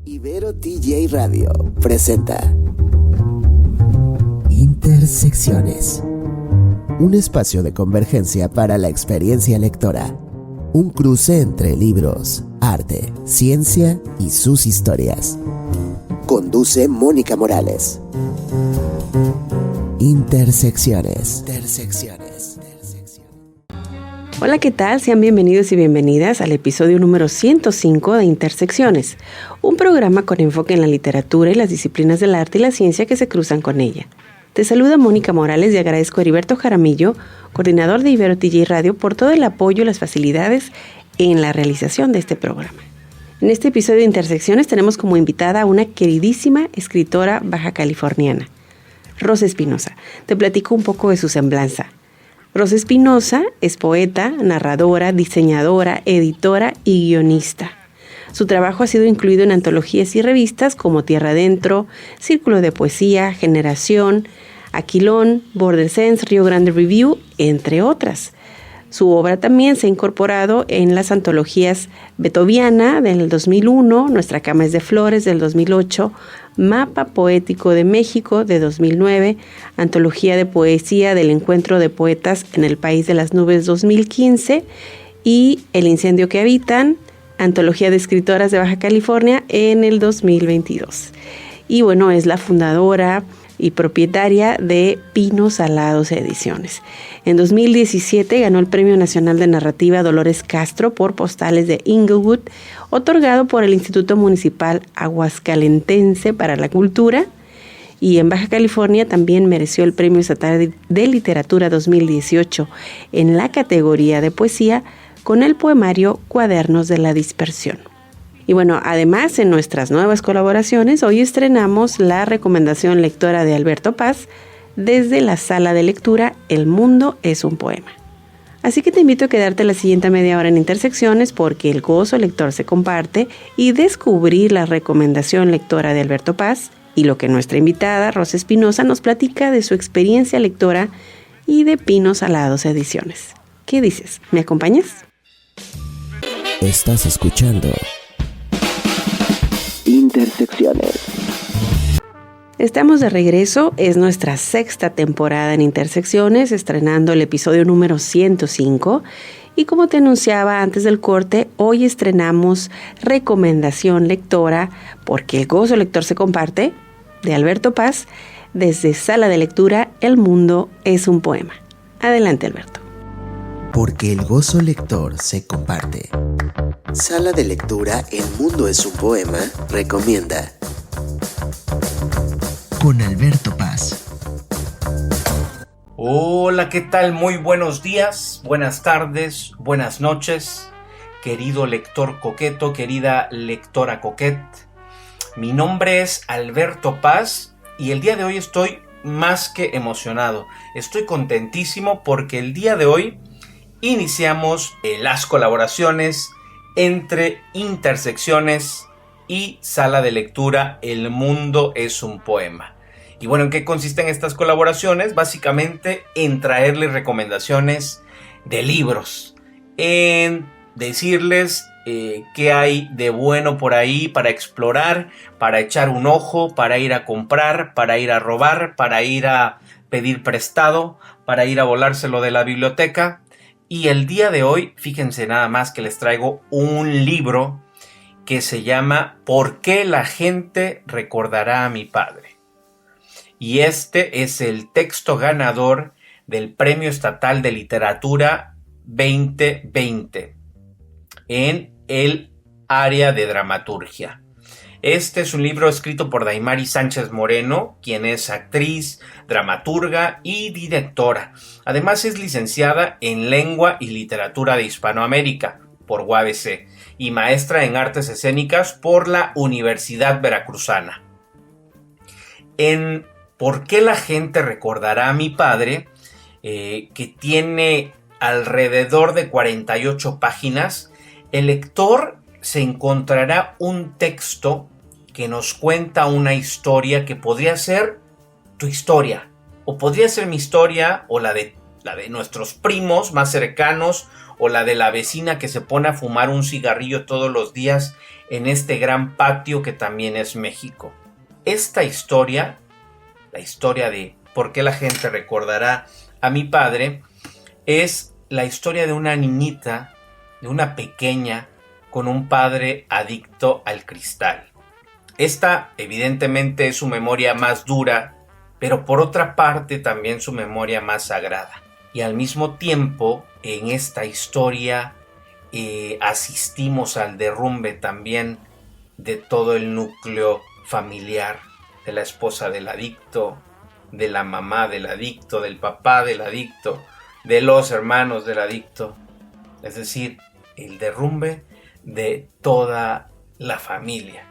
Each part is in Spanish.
Ibero TJ Radio presenta Intersecciones, un espacio de convergencia para la experiencia lectora, un cruce entre libros, arte, ciencia y sus historias. Conduce Mónica Morales. Intersecciones. Hola, ¿qué tal? Sean bienvenidos y bienvenidas al episodio número 105 de Intersecciones, un programa con enfoque en la literatura y las disciplinas del arte y la ciencia que se cruzan con ella. Te saluda Mónica Morales y agradezco a Heriberto Jaramillo, coordinador de Ibero TJ Radio, por todo el apoyo y las facilidades en la realización de este programa. En este episodio de Intersecciones tenemos como invitada a una queridísima escritora baja californiana, Rosa Espinosa. Te platico un poco de su semblanza. Rosa Espinosa es poeta, narradora, diseñadora, editora y guionista. Su trabajo ha sido incluido en antologías y revistas como Tierra Adentro, Círculo de Poesía, Generación, Aquilón, Border Sense, Río Grande Review, entre otras. Su obra también se ha incorporado en las antologías Beethoviana del 2001, Nuestra cama es de flores del 2008, Mapa Poético de México de 2009, Antología de Poesía del Encuentro de Poetas en el País de las Nubes 2015 y El incendio que habitan, Antología de Escritoras de Baja California en el 2022. Y bueno, es la fundadora y propietaria de Pinos Alados Ediciones. En 2017 ganó el Premio Nacional de Narrativa Dolores Castro por Postales de Inglewood, otorgado por el Instituto Municipal Aguascalentense para la Cultura, y en Baja California también mereció el Premio Estatal de Literatura 2018 en la categoría de poesía con el poemario Cuadernos de la Dispersión. Y bueno, además en nuestras nuevas colaboraciones, hoy estrenamos la recomendación lectora de Alberto Paz desde la sala de lectura El Mundo es un Poema. Así que te invito a quedarte la siguiente media hora en Intersecciones porque el gozo lector se comparte y descubrir la recomendación lectora de Alberto Paz y lo que nuestra invitada Rosa Espinosa nos platica de su experiencia lectora y de Pinos Alados Ediciones. ¿Qué dices? ¿Me acompañas? Estás escuchando Intersecciones. Estamos de regreso, es nuestra sexta temporada en Intersecciones, estrenando el episodio número 105. Y como te anunciaba antes del corte, hoy estrenamos Recomendación Lectora, porque el gozo lector se comparte, de Alberto Paz, desde Sala de Lectura El Mundo es un Poema. Adelante, Alberto. Porque el gozo lector se comparte. Sala de Lectura El Mundo es un Poema recomienda. Con Alberto Paz. Hola, ¿qué tal? Muy buenos días, buenas tardes, buenas noches, querido lector coqueto, querida lectora coquet. Mi nombre es Alberto Paz y el día de hoy estoy más que emocionado. Estoy contentísimo porque el día de hoy iniciamos las colaboraciones entre Intersecciones y Sala de Lectura El Mundo es un Poema. Y bueno, ¿en qué consisten estas colaboraciones? Básicamente en traerles recomendaciones de libros, en decirles qué hay de bueno por ahí para explorar, para echar un ojo, para ir a comprar, para ir a robar, para ir a pedir prestado, para ir a volárselo de la biblioteca. Y el día de hoy, fíjense nada más que les traigo un libro que se llama ¿Por qué la gente recordará a mi padre? Y este es el texto ganador del Premio Estatal de Literatura 2020 en el área de dramaturgia. Este es un libro escrito por Daimari Sánchez Moreno, quien es actriz, dramaturga y directora. Además es licenciada en Lengua y Literatura de Hispanoamérica por UABC y maestra en Artes Escénicas por la Universidad Veracruzana. En ¿Por qué la gente recordará a mi padre?, que tiene alrededor de 48 páginas, el lector se encontrará un texto que nos cuenta una historia que podría ser tu historia, o podría ser mi historia, o la la de nuestros primos más cercanos o la de la vecina que se pone a fumar un cigarrillo todos los días en este gran patio que también es México. Esta historia, la historia de por qué la gente recordará a mi padre, es la historia de una niñita, de una pequeña, con un padre adicto al cristal. Esta evidentemente es su memoria más dura, pero por otra parte también su memoria más sagrada. Y al mismo tiempo, en esta historia asistimos al derrumbe también de todo el núcleo familiar, de la esposa del adicto, de la mamá del adicto, del papá del adicto, de los hermanos del adicto. Es decir, el derrumbe de toda la familia.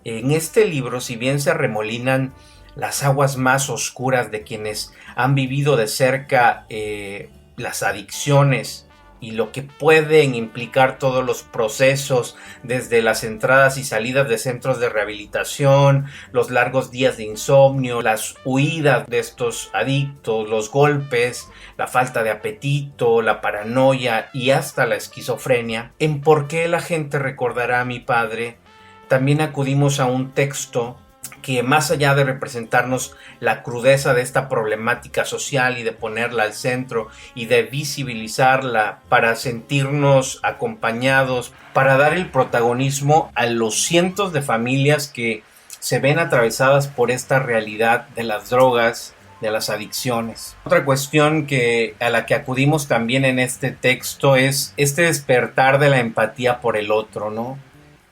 En este libro, si bien se arremolinan las aguas más oscuras de quienes han vivido de cerca las adicciones y lo que pueden implicar todos los procesos, desde las entradas y salidas de centros de rehabilitación, los largos días de insomnio, las huidas de estos adictos, los golpes, la falta de apetito, la paranoia y hasta la esquizofrenia. En ¿Por qué la gente recordará a mi padre? También acudimos a un texto que, más allá de representarnos la crudeza de esta problemática social y de ponerla al centro y de visibilizarla para sentirnos acompañados, para dar el protagonismo a los cientos de familias que se ven atravesadas por esta realidad de las drogas, de las adicciones. Otra cuestión a la que acudimos también en este texto es este despertar de la empatía por el otro, ¿no?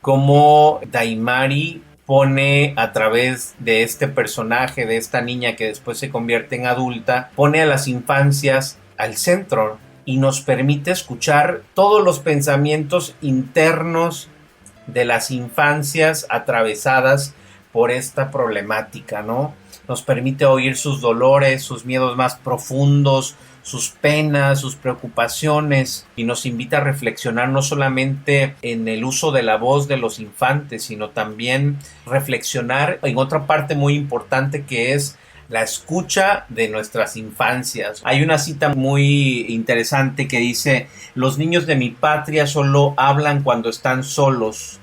Cómo Daimari pone a través de este personaje, de esta niña que después se convierte en adulta, pone a las infancias al centro y nos permite escuchar todos los pensamientos internos de las infancias atravesadas por esta problemática, ¿no? Nos permite oír sus dolores, sus miedos más profundos, sus penas, sus preocupaciones, y nos invita a reflexionar no solamente en el uso de la voz de los infantes, sino también reflexionar en otra parte muy importante, que es la escucha de nuestras infancias. Hay una cita muy interesante que dice: los niños de mi patria solo hablan cuando están solos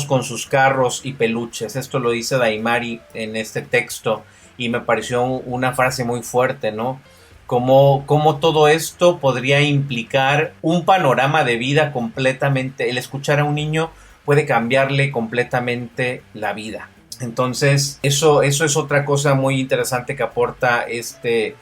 con sus carros y peluches. Esto lo dice Daimari en este texto y me pareció una frase muy fuerte, ¿no? Cómo todo esto podría implicar un panorama de vida completamente. El escuchar a un niño puede cambiarle completamente la vida. Entonces, eso es otra cosa muy interesante que aporta este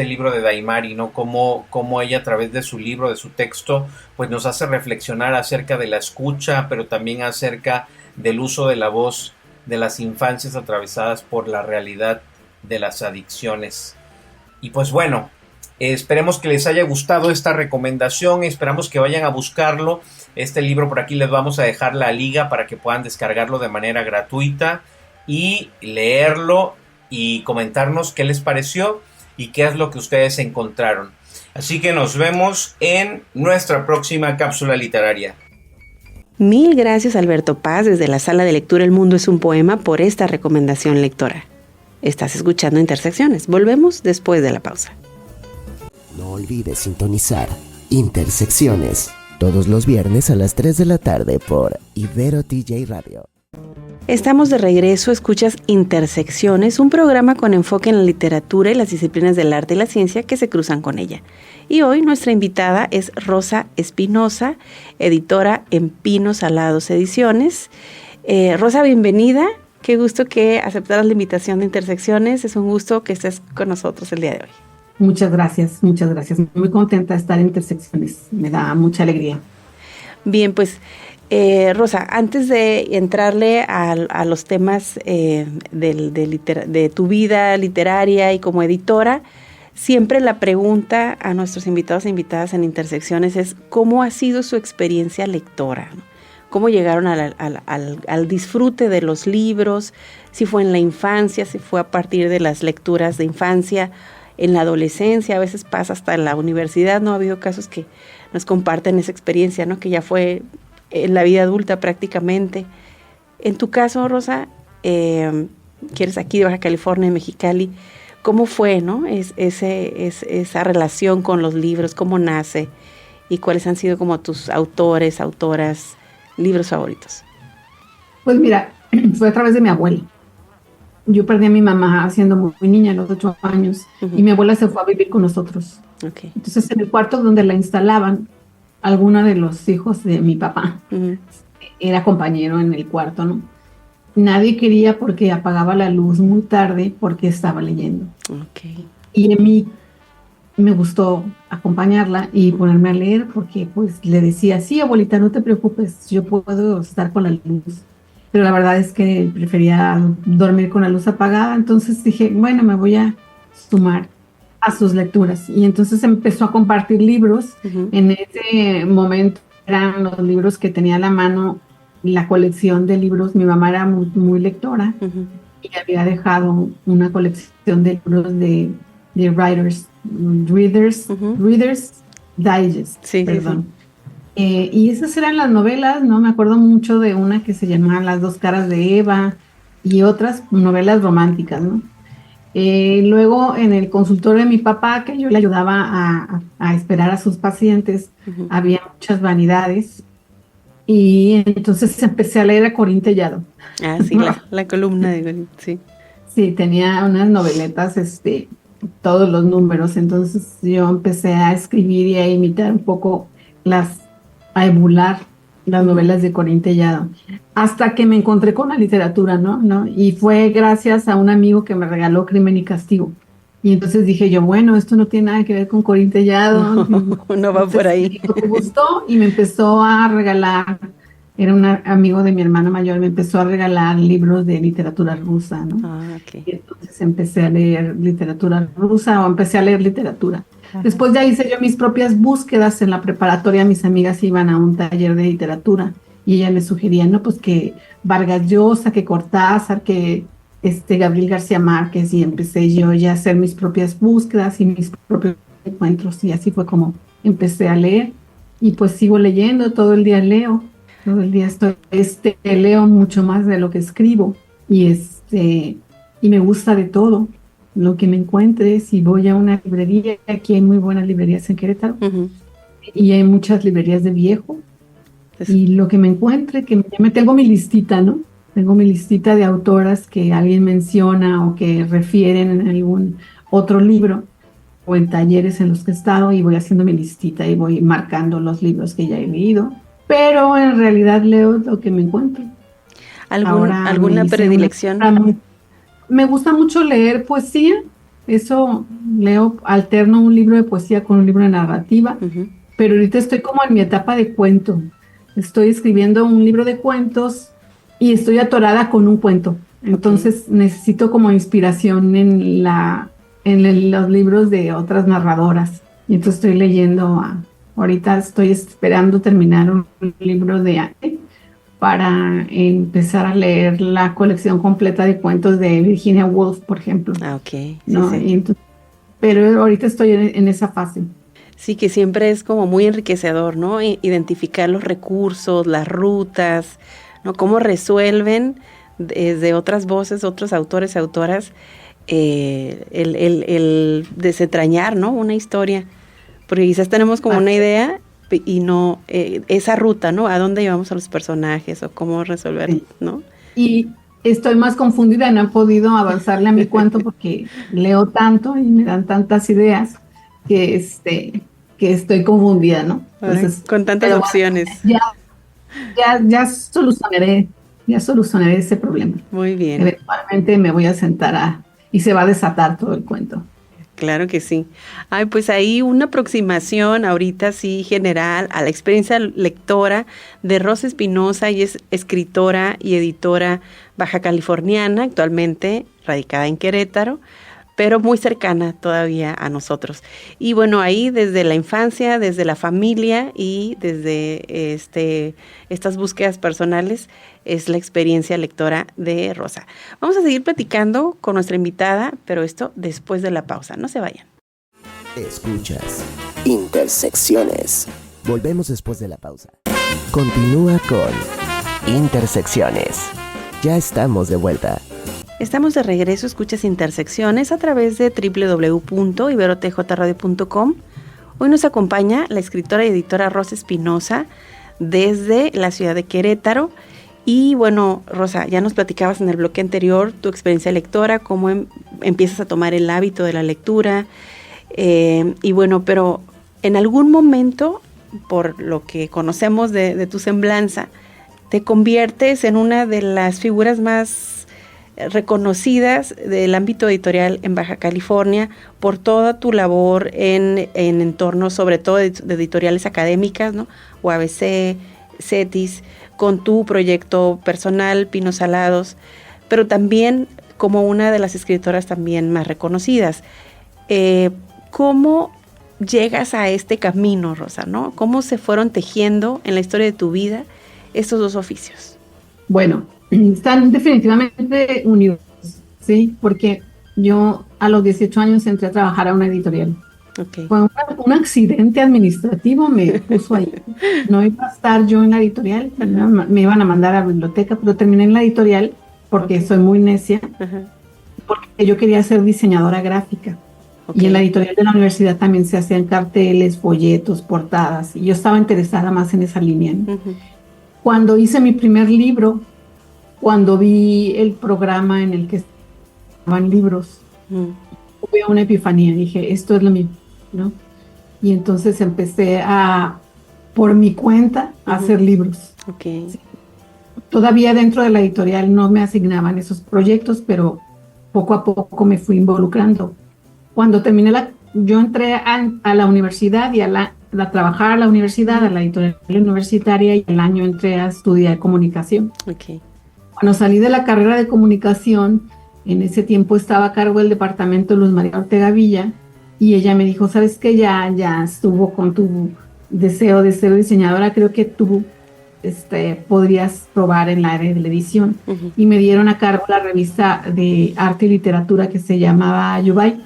libro de Daimari, ¿no? Cómo ella, a través de su libro, de su texto, pues nos hace reflexionar acerca de la escucha, pero también acerca del uso de la voz de las infancias atravesadas por la realidad de las adicciones. Y pues bueno, esperemos que les haya gustado esta recomendación, esperamos que vayan a buscarlo. Este libro, por aquí les vamos a dejar la liga para que puedan descargarlo de manera gratuita y leerlo y comentarnos qué les pareció y qué es lo que ustedes encontraron. Así que nos vemos en nuestra próxima cápsula literaria. Mil gracias, Alberto Paz, desde la sala de lectura El Mundo es un Poema, por esta recomendación lectora. Estás escuchando Intersecciones. Volvemos después de la pausa. No olvides sintonizar Intersecciones todos los viernes a las 3 de la tarde por Ibero TJ Radio. Estamos de regreso, escuchas Intersecciones, un programa con enfoque en la literatura y las disciplinas del arte y la ciencia que se cruzan con ella. Y hoy nuestra invitada es Rosa Espinosa, editora en Pinos Salados Ediciones. Rosa, bienvenida. Qué gusto que aceptaras la invitación de Intersecciones. Es un gusto que estés con nosotros el día de hoy. Muchas gracias. Muy contenta de estar en Intersecciones. Me da mucha alegría. Bien, pues Rosa, antes de entrarle a los temas de tu vida literaria y como editora, siempre la pregunta a nuestros invitados e invitadas en Intersecciones es: ¿cómo ha sido su experiencia lectora? ¿Cómo llegaron al disfrute de los libros? Si fue en la infancia, si fue a partir de las lecturas de infancia, en la adolescencia, a veces pasa hasta en la universidad, ¿no? Ha habido casos que nos comparten esa experiencia, ¿no? Que ya fue en la vida adulta prácticamente. En tu caso, Rosa, que eres aquí de Baja California, en Mexicali, ¿Cómo fue, no? Esa relación con los libros, cómo nace y cuáles han sido como tus autores, autoras, libros favoritos. Pues mira, fue a través de mi abuela. Yo perdí a mi mamá siendo muy niña, a los 8 años, y mi abuela se fue a vivir con nosotros. Okay. Entonces, en el cuarto donde la instalaban, alguno de los hijos de mi papá era compañero en el cuarto, ¿no? Nadie quería porque apagaba la luz muy tarde porque estaba leyendo. Okay. Y a mí me gustó acompañarla y ponerme a leer porque pues le decía, sí, abuelita, no te preocupes, yo puedo estar con la luz. Pero la verdad es que prefería dormir con la luz apagada, entonces dije, bueno, me voy a sumar a sus lecturas. Y entonces empezó a compartir libros. En ese momento eran los libros que tenía a la mano, la colección de libros. Mi mamá era muy, muy lectora y había dejado una colección de libros de Reader's Digest, sí, perdón. Y esas eran las novelas, ¿no? Me acuerdo mucho de una que se llamaba Las dos caras de Eva y otras novelas románticas, ¿no? Luego en el consultorio de mi papá, que yo le ayudaba a esperar a sus pacientes, había muchas vanidades y entonces empecé a leer a Corín Tellado. Ah, sí, la columna de Corín, sí. Sí, tenía unas noveletas, todos los números, entonces yo empecé a escribir y a imitar un poco a emular las novelas de Corín Tellado, hasta que me encontré con la literatura, ¿no? Y fue gracias a un amigo que me regaló Crimen y Castigo. Y entonces dije yo, bueno, esto no tiene nada que ver con Corín Tellado. No va por ahí. Me gustó y me empezó a regalar, era un amigo de mi hermana mayor, me empezó a regalar libros de literatura rusa, ¿no? Okay. Y entonces empecé a leer literatura rusa o empecé a leer literatura. Después ya hice yo mis propias búsquedas en la preparatoria. Mis amigas iban a un taller de literatura y ellas me sugerían, no, pues que Vargas Llosa, que Cortázar, que Gabriel García Márquez, y empecé yo ya a hacer mis propias búsquedas y mis propios encuentros, y así fue como empecé a leer. Y pues sigo leyendo, todo el día leo, todo el día leo mucho más de lo que escribo y me gusta de todo. Lo que me encuentre, si voy a una librería, aquí hay muy buenas librerías en Querétaro, y hay muchas librerías de viejo, y lo que me encuentre, que me tengo mi listita, ¿no? Tengo mi listita de autoras que alguien menciona o que refieren en algún otro libro o en talleres en los que he estado, y voy haciendo mi listita y voy marcando los libros que ya he leído, pero en realidad leo lo que me encuentro. ¿Alguna predilección? Me gusta mucho leer poesía, eso leo, alterno un libro de poesía con un libro de narrativa, pero ahorita estoy como en mi etapa de cuento. Estoy escribiendo un libro de cuentos y estoy atorada con un cuento. Entonces necesito como inspiración en los libros de otras narradoras. Y entonces estoy leyendo, ahorita estoy esperando terminar un libro de arte para empezar a leer la colección completa de cuentos de Virginia Woolf, por ejemplo. Okay. ¿no? Sí. Y entonces, pero ahorita estoy en esa fase. Sí, que siempre es como muy enriquecedor, ¿no? Identificar los recursos, las rutas, ¿no? Cómo resuelven desde otras voces, otros autores y autoras, el desentrañar, ¿no? Una historia. Porque quizás tenemos como una idea y no esa ruta, ¿no? A dónde llevamos a los personajes o cómo resolver, ¿no? Y estoy más confundida, no he podido avanzarle a mi cuento porque leo tanto y me dan tantas ideas que estoy confundida, ¿no? Entonces, con tantas opciones. Ya solucionaré ese problema. Muy bien. Eventualmente me voy a sentar y se va a desatar todo el cuento. Claro que sí. Ay, pues ahí una aproximación ahorita sí general a la experiencia lectora de Rosa Espinosa. Ella es escritora y editora baja californiana, actualmente radicada en Querétaro, pero muy cercana todavía a nosotros. Y bueno, ahí desde la infancia, desde la familia y desde estas búsquedas personales es la experiencia lectora de Rosa. Vamos a seguir platicando con nuestra invitada, pero esto después de la pausa. No se vayan. Escuchas Intersecciones. Volvemos después de la pausa. Continúa con Intersecciones. Ya estamos de vuelta. Estamos de regreso, escuchas Intersecciones a través de www.iberotjradio.com. Hoy nos acompaña la escritora y editora Rosa Espinosa desde la ciudad de Querétaro. Y bueno, Rosa, ya nos platicabas en el bloque anterior tu experiencia lectora, cómo empiezas a tomar el hábito de la lectura. Y bueno, pero en algún momento, por lo que conocemos de tu semblanza, te conviertes en una de las figuras más reconocidas del ámbito editorial en Baja California por toda tu labor en entornos, sobre todo de editoriales académicas, ¿no? UABC, CETIS, con tu proyecto personal, Pinos Alados, pero también como una de las escritoras también más reconocidas. ¿Cómo llegas a este camino, Rosa, ¿no? ¿Cómo se fueron tejiendo en la historia de tu vida estos dos oficios? Bueno, están definitivamente unidos, ¿sí? Porque yo a los 18 años entré a trabajar a una editorial. Okay. Fue un accidente administrativo, me puso ahí. No iba a estar yo en la editorial, me iban a mandar a la biblioteca, pero terminé en la editorial porque soy muy necia, porque yo quería ser diseñadora gráfica. Y en la editorial de la universidad también se hacían carteles, folletos, portadas, y yo estaba interesada más en esa línea, ¿no? Cuando hice mi primer libro, cuando vi el programa en el que estaban libros, tuve una epifanía, dije, esto es lo mismo, ¿no? Y entonces empecé por mi cuenta, a hacer libros. Okay. Sí. Todavía dentro de la editorial no me asignaban esos proyectos, pero poco a poco me fui involucrando. Cuando terminé yo entré a la universidad y a trabajar a la universidad, a la editorial universitaria, y el año entré a estudiar comunicación. Okay. Cuando salí de la carrera de comunicación, en ese tiempo estaba a cargo del departamento Luz María Ortega Villa, y ella me dijo, ¿sabes qué? Ya estuvo con tu deseo de ser diseñadora, creo que tú podrías probar en la área de la edición. Y me dieron a cargo la revista de arte y literatura que se llamaba Yubay.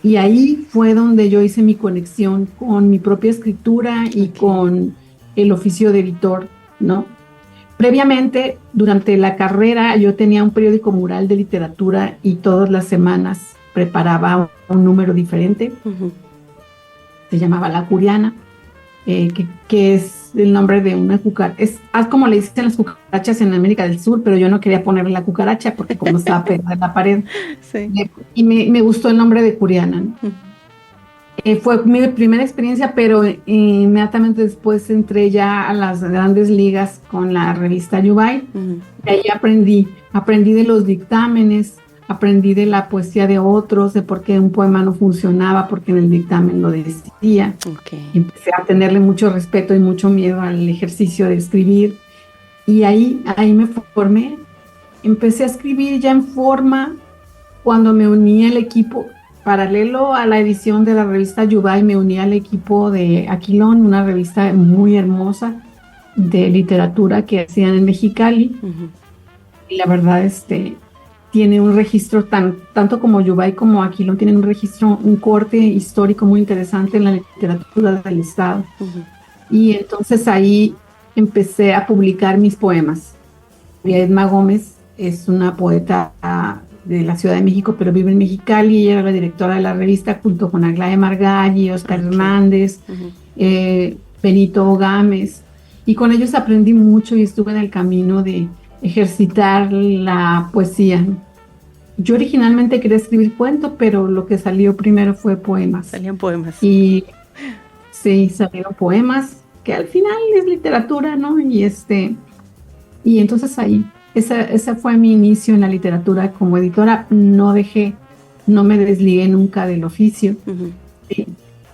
Y ahí fue donde yo hice mi conexión con mi propia escritura y con el oficio de editor, ¿no? Previamente, durante la carrera, yo tenía un periódico mural de literatura y todas las semanas preparaba un número diferente. Se llamaba La Curiana, que es el nombre de una cucaracha. Es como le dicen las cucarachas en América del Sur, pero yo no quería ponerle la cucaracha porque como estaba pegada en la pared. Sí. Y me gustó el nombre de Curiana, ¿no? Fue mi primera experiencia, pero inmediatamente después entré ya a las grandes ligas con la revista Yubay. Y ahí aprendí de los dictámenes, aprendí de la poesía de otros, de por qué un poema no funcionaba, porque en el dictamen lo decía. Okay. Y empecé a tenerle mucho respeto y mucho miedo al ejercicio de escribir. Y ahí me formé. Empecé a escribir ya en forma cuando me uní al equipo. Paralelo a la edición de la revista Yubay, me uní al equipo de Aquilón, una revista muy hermosa de literatura que hacían en Mexicali. Y la verdad, tiene un registro, tanto como Yubay como Aquilón, tienen un registro, un corte histórico muy interesante en la literatura del estado. Y entonces ahí empecé a publicar mis poemas. Edma Gómez es una poeta de la Ciudad de México, pero vive en Mexicali, y ella era la directora de la revista junto con Aglaya Margalli, Oscar Hernández, Benito Gámez, y con ellos aprendí mucho y estuve en el camino de ejercitar la poesía. Yo originalmente quería escribir cuentos, pero lo que salió primero fue poemas. Salían poemas. Y sí, salieron poemas, que al final es literatura, ¿no? Y entonces ahí, ese fue mi inicio en la literatura como editora. No me desligué nunca del oficio. Sí.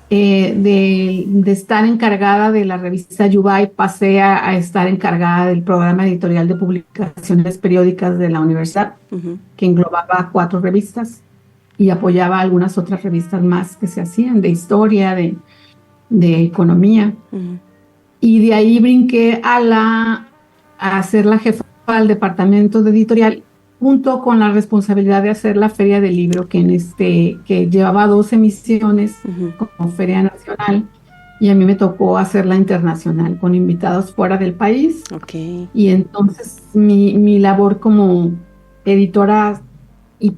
De estar encargada de la revista Yubay, pasé a estar encargada del programa editorial de publicaciones periódicas de la universidad, que englobaba 4 revistas y apoyaba algunas otras revistas más que se hacían, de historia, de economía. Y de ahí brinqué a ser la jefa del departamento de editorial, junto con la responsabilidad de hacer la Feria del Libro, que llevaba 2 emisiones como Feria Nacional, y a mí me tocó hacer la internacional con invitados fuera del país. Okay. Y entonces mi labor como editora y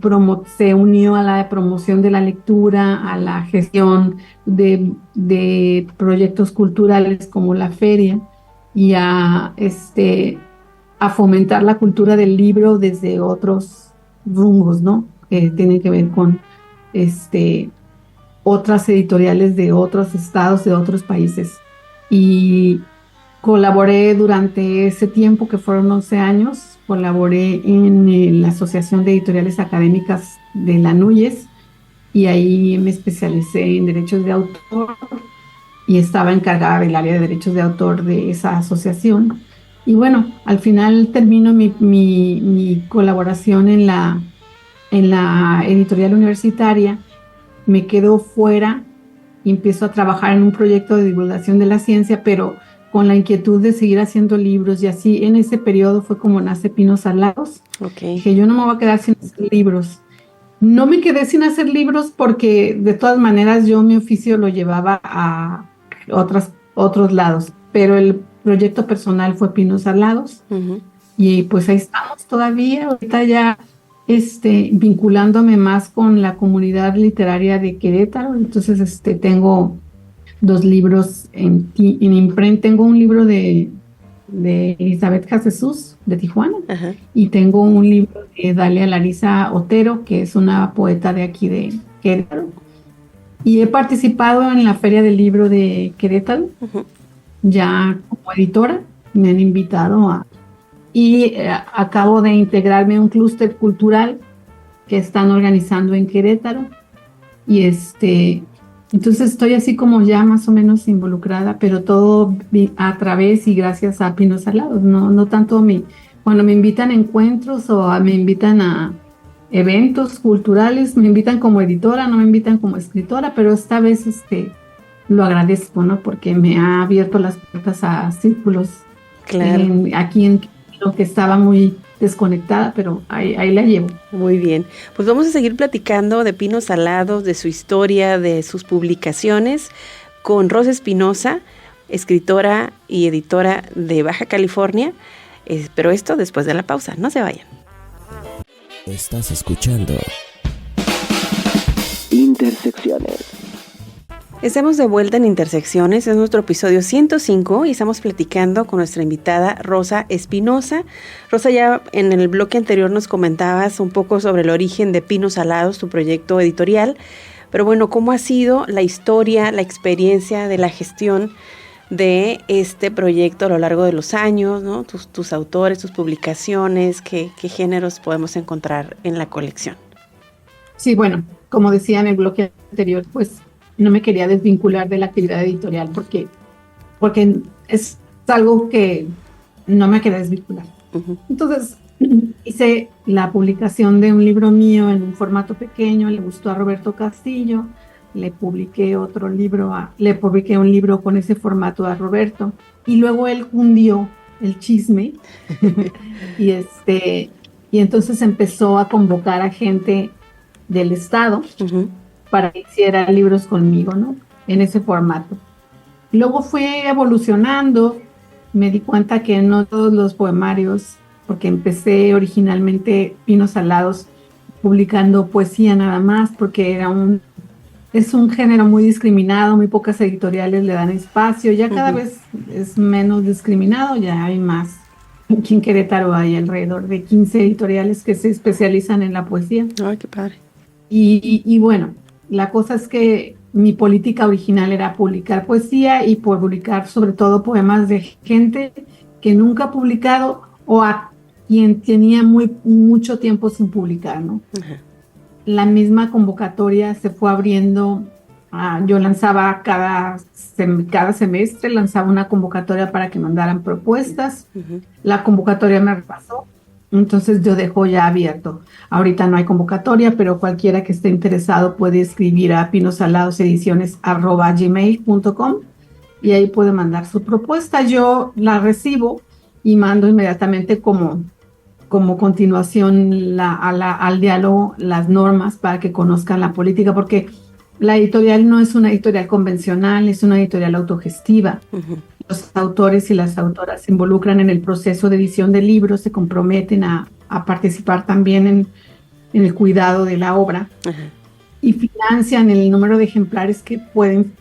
se unió a la promoción de la lectura, a la gestión de proyectos culturales como la feria y a fomentar la cultura del libro desde otros rumbos, ¿no? Que tienen que ver con otras editoriales de otros estados, de otros países. Y colaboré durante ese tiempo, que fueron 11 años, colaboré en la Asociación de Editoriales Académicas de la NUYES, y ahí me especialicé en derechos de autor y estaba encargada del área de derechos de autor de esa asociación. Y bueno, al final termino mi colaboración en la editorial universitaria, me quedo fuera y empiezo a trabajar en un proyecto de divulgación de la ciencia, pero con la inquietud de seguir haciendo libros, y así en ese periodo fue como nace Pinos Alados. Okay. Dije, yo no me voy a quedar sin hacer libros. No me quedé sin hacer libros porque de todas maneras yo mi oficio lo llevaba a otros lados, pero el proyecto personal fue Pinos Alados. Uh-huh. Y pues ahí estamos todavía, ahorita ya vinculándome más con la comunidad literaria de Querétaro. Entonces tengo 2 libros en imprenta. Tengo un libro de Elizabeth Jesús de Tijuana. Uh-huh. Y tengo un libro de Dalia Larisa Otero, que es una poeta de aquí de Querétaro, y he participado en la Feria del Libro de Querétaro. Uh-huh. Ya como editora me han invitado y acabo de integrarme a un clúster cultural que están organizando en Querétaro, y entonces estoy así como ya más o menos involucrada, pero todo a través y gracias a Pinos Alados, no tanto cuando me invitan a encuentros o me invitan a eventos culturales, me invitan como editora, no me invitan como escritora, pero esta vez lo agradezco, ¿no? Porque me ha abierto las puertas a círculos. Claro. Aquí en lo que estaba muy desconectada, pero ahí la llevo. Muy bien. Pues vamos a seguir platicando de Pinos Alados, de su historia, de sus publicaciones, con Rosa Espinosa, escritora y editora de Baja California. Pero esto después de la pausa. No se vayan. Estás escuchando Intersecciones. Estamos de vuelta en Intersecciones, es nuestro episodio 105 y estamos platicando con nuestra invitada Rosa Espinosa. Rosa, ya en el bloque anterior nos comentabas un poco sobre el origen de Pinos Alados, tu proyecto editorial, pero bueno, ¿cómo ha sido la historia, la experiencia de la gestión de este proyecto a lo largo de los años, ¿no? Tus autores, tus publicaciones, ¿qué géneros podemos encontrar en la colección? Sí, bueno, como decía en el bloque anterior, pues no me quería desvincular de la actividad editorial porque es algo que no me quería desvincular. Uh-huh. Entonces hice la publicación de un libro mío en un formato pequeño, le gustó a Roberto Castillo, le publiqué un libro con ese formato a Roberto, y luego él cundió el chisme y entonces empezó a convocar a gente del estado. Uh-huh. Para que hiciera libros conmigo, ¿no? En ese formato. Luego fue evolucionando, me di cuenta que no todos los poemarios, porque empecé originalmente Pinos Alados publicando poesía nada más, porque es un género muy discriminado, muy pocas editoriales le dan espacio, ya cada vez es menos discriminado, ya hay más. Aquí en Querétaro hay alrededor de 15 editoriales que se especializan en la poesía. Ay, qué padre. Y bueno, la cosa es que mi política original era publicar poesía y publicar sobre todo poemas de gente que nunca ha publicado o a quien tenía mucho tiempo sin publicar, ¿no? Uh-huh. La misma convocatoria se fue abriendo. Yo lanzaba cada semestre, lanzaba una convocatoria para que mandaran propuestas. Uh-huh. La convocatoria me repasó. Entonces yo dejo ya abierto. Ahorita no hay convocatoria, pero cualquiera que esté interesado puede escribir a pinosaladosedicione@gmail.com y ahí puede mandar su propuesta. Yo la recibo y mando inmediatamente como continuación al diálogo las normas para que conozcan la política, porque la editorial no es una editorial convencional, es una editorial autogestiva. Uh-huh. autores y las autoras se involucran en el proceso de edición de libros, se comprometen a participar también en el cuidado de la obra. Ajá. Y financian el número de ejemplares que pueden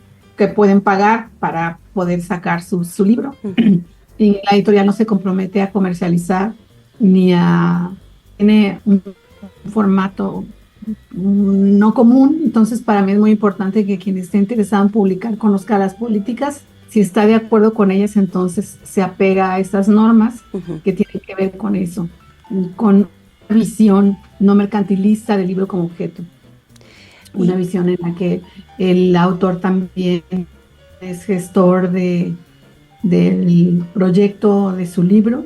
pagar para poder sacar su libro. Uh-huh. Y la editorial no se compromete a comercializar ni tiene un formato no común. Entonces para mí es muy importante que quien esté interesado en publicar conozca las políticas. Si está de acuerdo con ellas, entonces se apega a estas normas uh-huh. que tienen que ver con eso, con una visión no mercantilista del libro como objeto. Una visión en la que el autor también es gestor del proyecto de su libro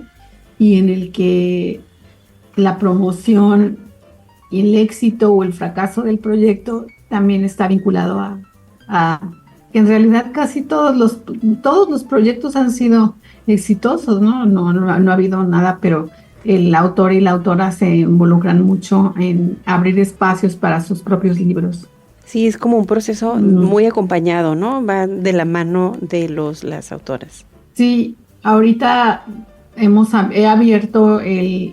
y en el que la promoción y el éxito o el fracaso del proyecto también está vinculado a que en realidad casi todos los proyectos han sido exitosos, ¿no? No ha habido nada, pero el autor y la autora se involucran mucho en abrir espacios para sus propios libros. Sí, es como un proceso muy acompañado, ¿no? Va de la mano de las autoras. Sí, ahorita he abierto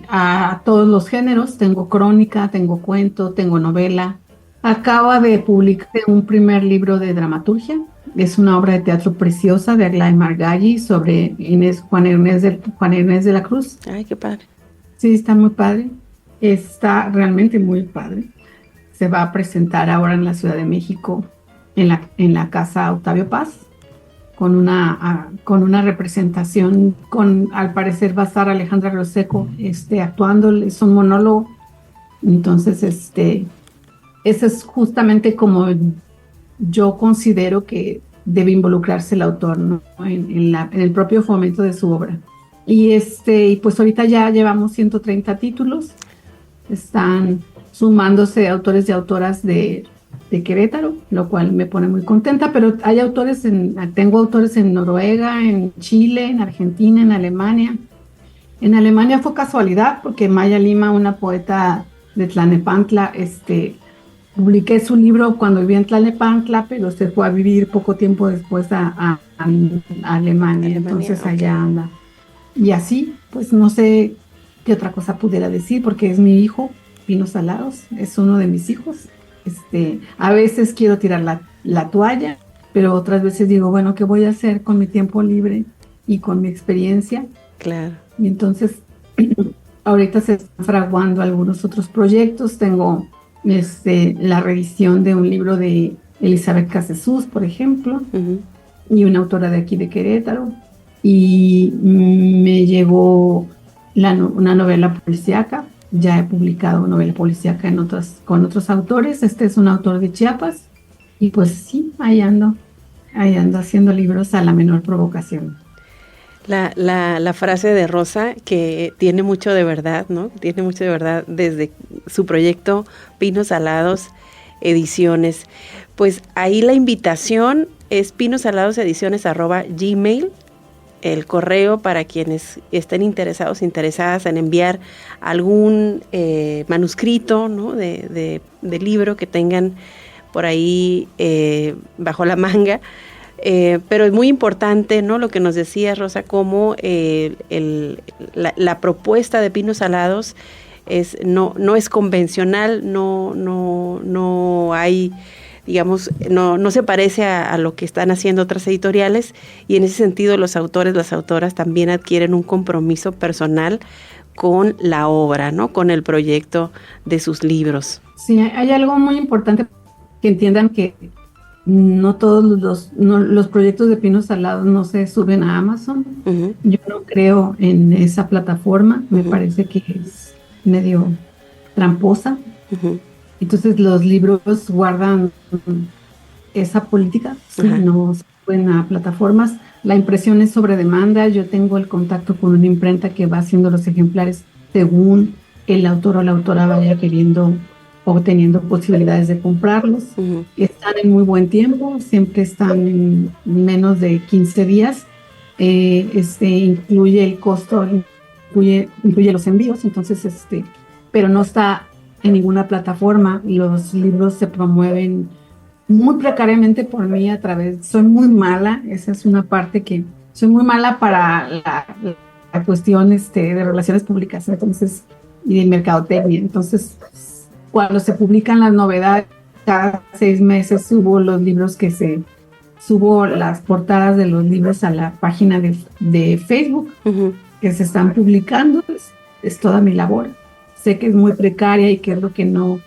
a todos los géneros. Tengo crónica, tengo cuento, tengo novela. Acaba de publicar un primer libro de dramaturgia. Es una obra de teatro preciosa de Aglaya Margalli sobre Juan Ernest de la Cruz. Ay, qué padre. Sí, está muy padre. Está realmente muy padre. Se va a presentar ahora en la Ciudad de México, en la Casa Octavio Paz, con una representación, al parecer va a estar Alejandra Roseco actuando, es un monólogo. Entonces, eso es justamente como yo considero que debe involucrarse el autor, ¿no? en el propio fomento de su obra. Y pues ahorita ya llevamos 130 títulos, están sumándose autores y autoras de Querétaro, lo cual me pone muy contenta, pero tengo autores en Noruega, en Chile, en Argentina, en Alemania. En Alemania fue casualidad, porque Maya Lima, una poeta de Tlalnepantla, publiqué su libro cuando vivía en Tlalnepantla, pero se fue a vivir poco tiempo después a Alemania, entonces okay. Allá anda. Y así, pues no sé qué otra cosa pudiera decir, porque es mi hijo, Pino Salados, es uno de mis hijos. A veces quiero tirar la toalla, pero otras veces digo, bueno, ¿qué voy a hacer con mi tiempo libre y con mi experiencia? Claro. Y entonces, ahorita se están fraguando algunos otros proyectos. Tengo la reedición de un libro de Elizabeth Cassesús, por ejemplo, uh-huh. y una autora de aquí de Querétaro. Y me llegó una novela policíaca. Ya he publicado novela policíaca con otros autores. Este es un autor de Chiapas. Y pues sí, ahí ando haciendo libros a la menor provocación. La frase de Rosa, que tiene mucho de verdad, ¿no? Tiene mucho de verdad desde su proyecto Pinos Salados Ediciones. Pues ahí la invitación es pinosaladosedicione@gmail.com. El correo para quienes estén interesadas en enviar algún manuscrito, ¿no? de libro que tengan por ahí bajo la manga. Pero es muy importante, ¿no? Lo que nos decía Rosa, como la propuesta de Pinos Salados no es convencional, no hay, digamos, no se parece a lo que están haciendo otras editoriales, y en ese sentido los autores, las autoras también adquieren un compromiso personal con la obra, ¿no? Con el proyecto de sus libros. Sí, hay algo muy importante que entiendan, que no todos los proyectos de Pinos Salados no se suben a Amazon. Uh-huh. Yo no creo en esa plataforma, me parece que es medio tramposa. Uh-huh. Entonces los libros guardan esa política, uh-huh. no se suben a plataformas. La impresión es sobre demanda. Yo tengo el contacto con una imprenta que va haciendo los ejemplares según el autor o la autora vaya queriendo o teniendo posibilidades de comprarlos. Uh-huh. Están en muy buen tiempo, siempre están en menos de 15 días. Incluye el costo, incluye los envíos, entonces pero no está en ninguna plataforma. Los libros se promueven muy precariamente por mí soy muy mala, esa es una parte que soy muy mala para la cuestión de relaciones públicas, entonces, y de mercadotecnia. Entonces, cuando se publican las novedades, cada 6 meses subo las portadas de los libros a la página de Facebook, uh-huh, que se están publicando. Es toda mi labor. Sé que es muy precaria y que es lo que no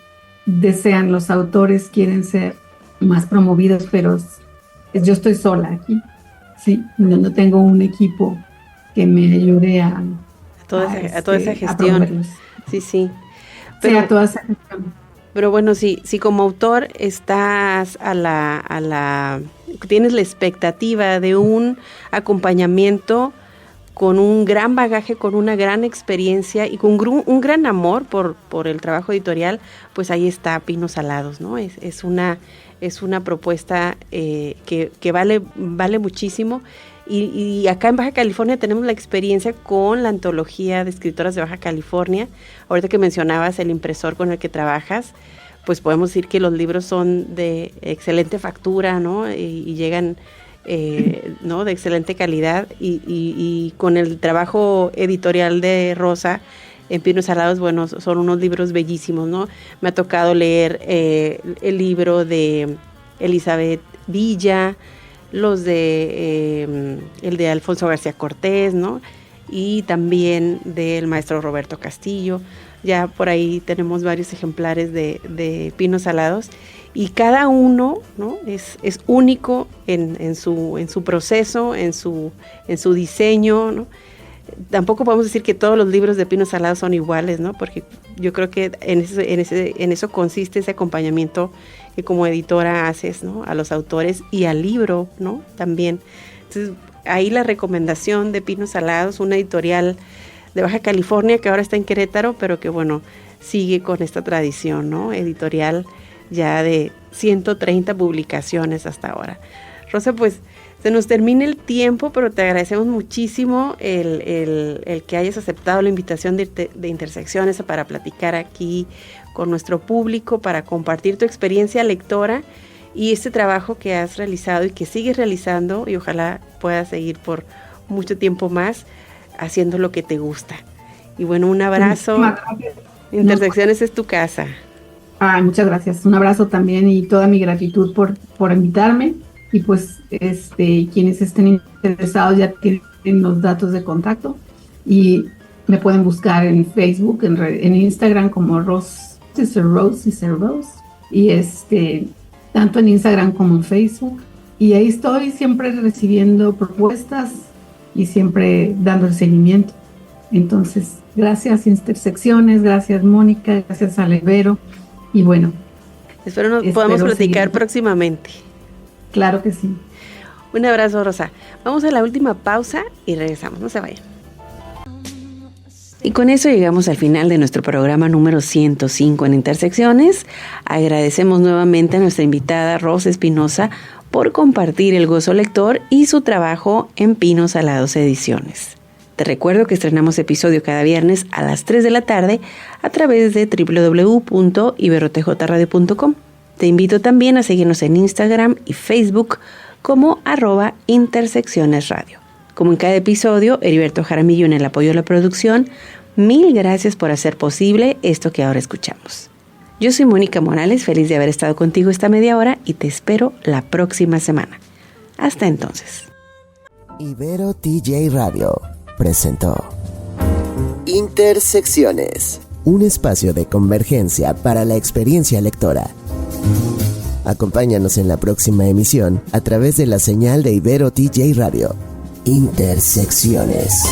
desean los autores, quieren ser más promovidos, pero yo estoy sola aquí, sí, no tengo un equipo que me ayude a toda esa gestión. Sí. Pero, a toda esa gestión. Pero bueno, si como autor estás tienes la expectativa de un acompañamiento con un gran bagaje, con una gran experiencia y con un gran amor por el trabajo editorial, pues ahí está Pinos Alados, ¿no? Es una propuesta que vale muchísimo. Y acá en Baja California tenemos la experiencia con la antología de escritoras de Baja California. Ahorita que mencionabas el impresor con el que trabajas, pues podemos decir que los libros son de excelente factura, ¿no? Y llegan ¿no? de excelente calidad y con el trabajo editorial de Rosa en Pinos Alados, bueno, son unos libros bellísimos, ¿no? Me ha tocado leer el libro de Elizabeth Villa, el de Alfonso García Cortés, ¿no? Y también del maestro Roberto Castillo. Ya por ahí tenemos varios ejemplares de Pinos Alados y cada uno, ¿no? es único en su proceso, en su diseño, ¿no? Tampoco podemos decir que todos los libros de Pinos Alados son iguales, ¿no? Porque yo creo que en eso consiste ese acompañamiento que como editora haces, ¿no? A los autores y al libro, ¿no? También. Entonces, ahí la recomendación de Pinos Alados, una editorial de Baja California que ahora está en Querétaro, pero que bueno, sigue con esta tradición, ¿no? Editorial ya de 130 publicaciones hasta ahora. Rosa, pues se nos termina el tiempo, pero te agradecemos muchísimo el que hayas aceptado la invitación de Intersecciones para platicar aquí con nuestro público, para compartir tu experiencia lectora y este trabajo que has realizado y que sigues realizando, y ojalá puedas seguir por mucho tiempo más haciendo lo que te gusta. Y bueno, un abrazo. Intersecciones es tu casa. Muchas gracias. Un abrazo también y toda mi gratitud por invitarme. Y pues quienes estén interesados ya tienen los datos de contacto y me pueden buscar en Facebook, en Instagram como Sister Rose y tanto en Instagram como en Facebook. Y ahí estoy siempre recibiendo propuestas y siempre dando el seguimiento. Entonces, gracias Intersecciones, gracias Mónica, gracias Alevero y bueno. Espero podamos platicar próximamente. Claro que sí. Un abrazo, Rosa. Vamos a la última pausa y regresamos. No se vayan. Y con eso llegamos al final de nuestro programa número 105 en Intersecciones. Agradecemos nuevamente a nuestra invitada Rosa Espinosa por compartir el gozo lector y su trabajo en Pinos Alados Ediciones. Te recuerdo que estrenamos episodio cada viernes a las 3 de la tarde a través de www.iberotjradio.com. Te invito también a seguirnos en Instagram y Facebook como @interseccionesradio. Como en cada episodio, Heriberto Jaramillo en el apoyo de la producción. Mil gracias por hacer posible esto que ahora escuchamos. Yo soy Mónica Morales, feliz de haber estado contigo esta media hora y te espero la próxima semana. Hasta entonces. Ibero TJ Radio presentó Intersecciones, un espacio de convergencia para la experiencia lectora. Acompáñanos en la próxima emisión a través de la señal de Ibero TJ Radio. Intersecciones.